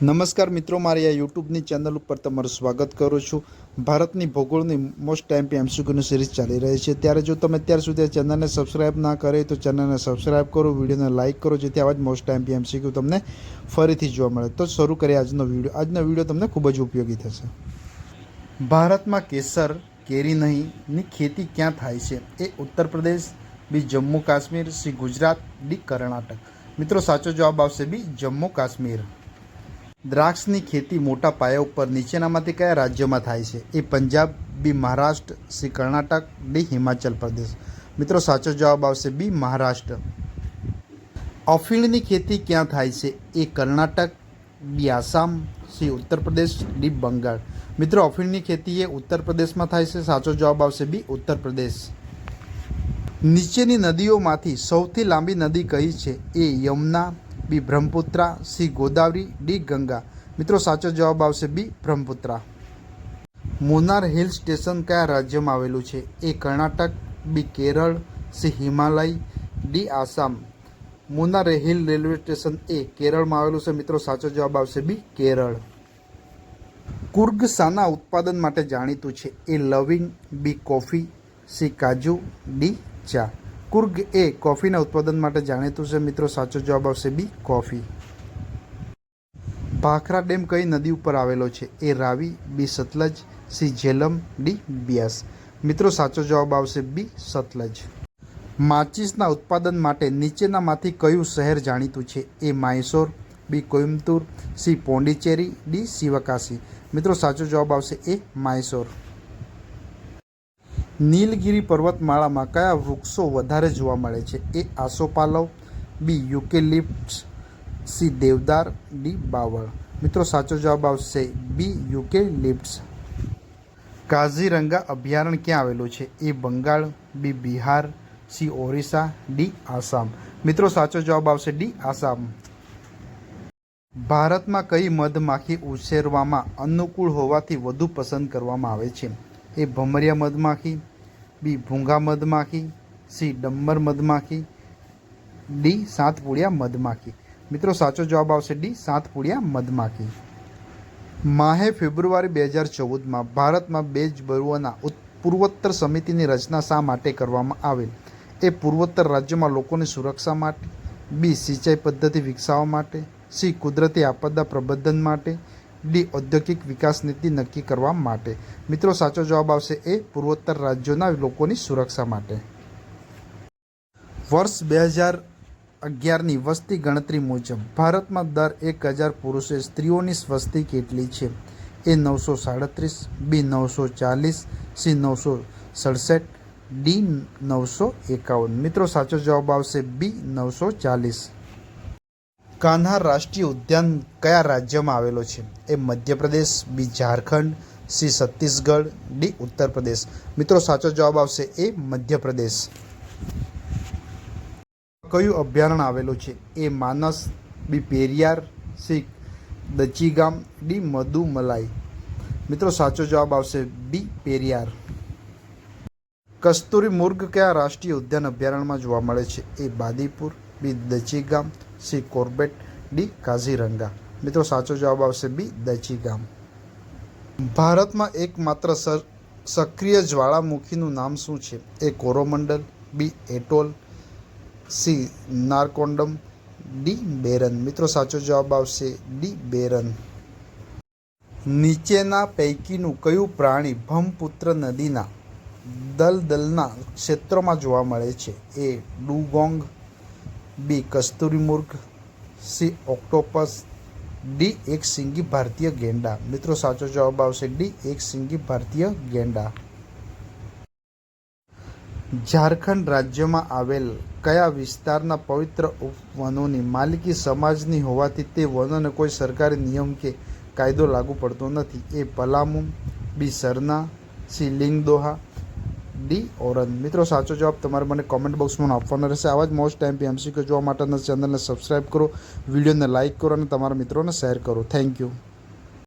નમસ્કાર મિત્રો, મારી આ યુટ્યુબની ચેનલ ઉપર તમારું સ્વાગત કરું છું। ભારતની ભૂગોળની મોસ્ટ ટાઈમપી એમસીક્યુની સિરીઝ ચાલી રહી છે, ત્યારે જો તમે અત્યાર સુધી આ ચેનલને સબસ્ક્રાઇબ ના કરે તો ચેનલને સબસ્ક્રાઇબ કરો, વિડીયોને લાઇક કરો, જેથી આવા જ મોસ્ટ ટાઈમપી એમસીક્યુ તમને ફરીથી જોવા મળે। તો શરૂ કરીએ આજનો વિડીયો તમને ખૂબ જ ઉપયોગી થશે। ભારતમાં કેસર કેરી નહીંની ખેતી ક્યાં થાય છે? એ ઉત્તર પ્રદેશ, બી જમ્મુ કાશ્મીર, સી ગુજરાત, ડી કર્ણાટક। મિત્રો સાચો જવાબ આવશે બી જમ્મુ કાશ્મીર। દ્રાક્ષની ખેતી મોટા પાયા ઉપર નીચેનામાંથી કયા રાજ્યમાં થાય છે? એ પંજાબ, બી મહારાષ્ટ્ર, સી કર્ણાટક, ડી હિમાચલ પ્રદેશ। મિત્રો સાચો જવાબ આવશે બી મહારાષ્ટ્ર। અફીણની ખેતી ક્યાં થાય છે? A Karnataka, B Assam, C Uttar Pradesh, D Bengal. મિત્રો અફીણની ખેતી એ ઉત્તર પ્રદેશમાં થાય છે। સાચો જવાબ આવશે બી ઉત્તર પ્રદેશ। નીચેની નદીઓમાંથી સૌથી લાંબી નદી કઈ છે? A Yamuna, B Brahmaputra, C Godavari, D Ganga. મિત્રો સાચો જવાબ આવશે B Brahmaputra. Munnar hill station કયા રાજ્યમાં આવેલું છે? A Karnataka, B Kerala, C Himalaya, D Assam. Munnar hill railway station એ કેરળમાં આવેલું છે। મિત્રો સાચો જવાબ આવશે બી કેરળ। કુર્ગ શાના ઉત્પાદન માટે જાણીતું છે? એ લવિંગ, બી કોફી, સી કાજુ, ડી ચા। કુર્ગ એ કોફીના ઉત્પાદન માટે જાણીતું છે। મિત્રો સાચો જવાબ આવશે બી કોફી। ભાખરા ડેમ કઈ નદી ઉપર આવેલો છે? એ રાવી, બી સતલજ, સી ઝેલમ, ડી બિયાસ। મિત્રો સાચો જવાબ આવશે બી સતલજ। માચિસના ઉત્પાદન માટે નીચેનામાંથી કયું શહેર જાણીતું છે? એ માયસોર, બી કોઇમ્બતુર, સી પોંડિચેરી, ડી શિવકાશી। મિત્રો સાચો જવાબ આવશે એ માયસોર। નીલગિરી પર્વતમાળામાં કયા વૃક્ષો વધારે જોવા મળે છે? એ આસોપાલવ, બી યુકેલિપ્ટસ, સી દેવદાર, ડી બાવળ। મિત્રો સાચો જવાબ આવશે બી યુકેલિપ્ટસ। કાઝીરંગા અભયારણ્ય ક્યાં આવેલું છે? એ બંગાળ, બી બિહાર, સી ઓરિસ્સા, ડી આસામ। મિત્રો સાચો જવાબ આવશે ડી આસામ। ભારતમાં કઈ મધમાખી ઉછેરવામાં અનુકૂળ હોવાથી વધુ પસંદ કરવામાં આવે છે? એ ભમરિયા મધમાખી, બી ભૂંગા મધમાખી, સી ડમ્બર મધમાખી, ડી સાતપુડિયા મધમાખી। મિત્રો સાચો જવાબ આવશે ડી સાતપુડિયા મધમાખી। માહે ફેબ્રુઆરી 2014માં ભારતમાં બેઝ બરુઓના પૂર્વોત્તર સમિતિની રચના શા માટે કરવામાં આવેલ? એ પૂર્વોત્તર રાજ્યોમાં લોકોની સુરક્ષા માટે, બી સિંચાઈ પદ્ધતિ વિકસાવવા માટે, સી કુદરતી આપદા પ્રબંધન માટે, ડી ઔદ્યોગિક વિકાસ નીતિ નક્કી કરવા માટે। મિત્રો સાચો જવાબ આવશે એ પૂર્વોત્તર રાજ્યોના લોકોની સુરક્ષા માટે। વર્ષ 2011ની વસ્તી ગણતરી મુજબ ભારતમાં દર 1000 પુરુષે સ્ત્રીઓની વસ્તી કેટલી છે? એ 937, બી 940, સી 967, ડી 951। મિત્રો સાચો જવાબ આવશે બી 940। કાન્હા રાષ્ટ્રીય ઉદ્યાન કયા રાજ્યમાં આવેલો છે? એ મધ્યપ્રદેશ, બી ઝારખંડ, સી છત્તીસગઢ, ડી ઉત્તર પ્રદેશ। મિત્રો સાચો જવાબ આવશે એ મધ્યપ્રદેશ। કયું અભયારણ્ય આવેલું છે? એ માનસ, બી પેરિયાર, સી દચીગામ, ડી મધુમલાઈ। મિત્રો સાચો જવાબ આવશે બી પેરિયાર। કસ્તુરી મૃગ કયા રાષ્ટ્રીય ઉદ્યાન અભયારણ્યમાં જોવા મળે છે? એ બાદીપુર, બી દચીગામ, સી કોર્બેટ, ડી કાઝીરંગા। મિત્રો સાચો જવાબ આવશે બી દચીગામ। ભારતમાં એકમાત્ર સક્રિય જ્વાળામુખીનું નામ શું છે? એ કોરોમંડલ, બી એટોલ, સી નારકોન્ડમ, ડી બેરન। મિત્રો સાચો જવાબ આવશે ડી બેરન। નીચેના પૈકીનું કયું પ્રાણી બ્રહ્મપુત્ર નદીના દલદલના ક્ષેત્રોમાં જોવા મળે છે? એ ડુગોંગ, બી કસ્તુરી મૃગ, સી ઓક્ટોપસ, ડી એક સિંગી ભારતીય ગેંડા। મિત્રો સાચો જવાબ આવશે ડી એક સિંગી ભારતીય ગેંડા। ઝારખંડ રાજ્યમાં આવેલ કયા વિસ્તારના પવિત્ર ઉપવનોની માલિકી સમાજની હોવાથી તે વનોને કોઈ સરકારી નિયમ કે કાયદો લાગુ પડતો નથી? એ પલામુ, બી સરના, સી લિંગદોહા, ડી ઓરન। મિત્રો સાચો જવાબ તમારે મને કોમેન્ટ બોક્સમાં આપવાનો રહેશે। આવા જ મોસ્ટ ટાઈમપી એમસીક્યુ જોવા માટેના ચેનલને સબસ્ક્રાઈબ કરો, વિડીયોને લાઇક કરો અને તમારા મિત્રોને શેર કરો। Thank you.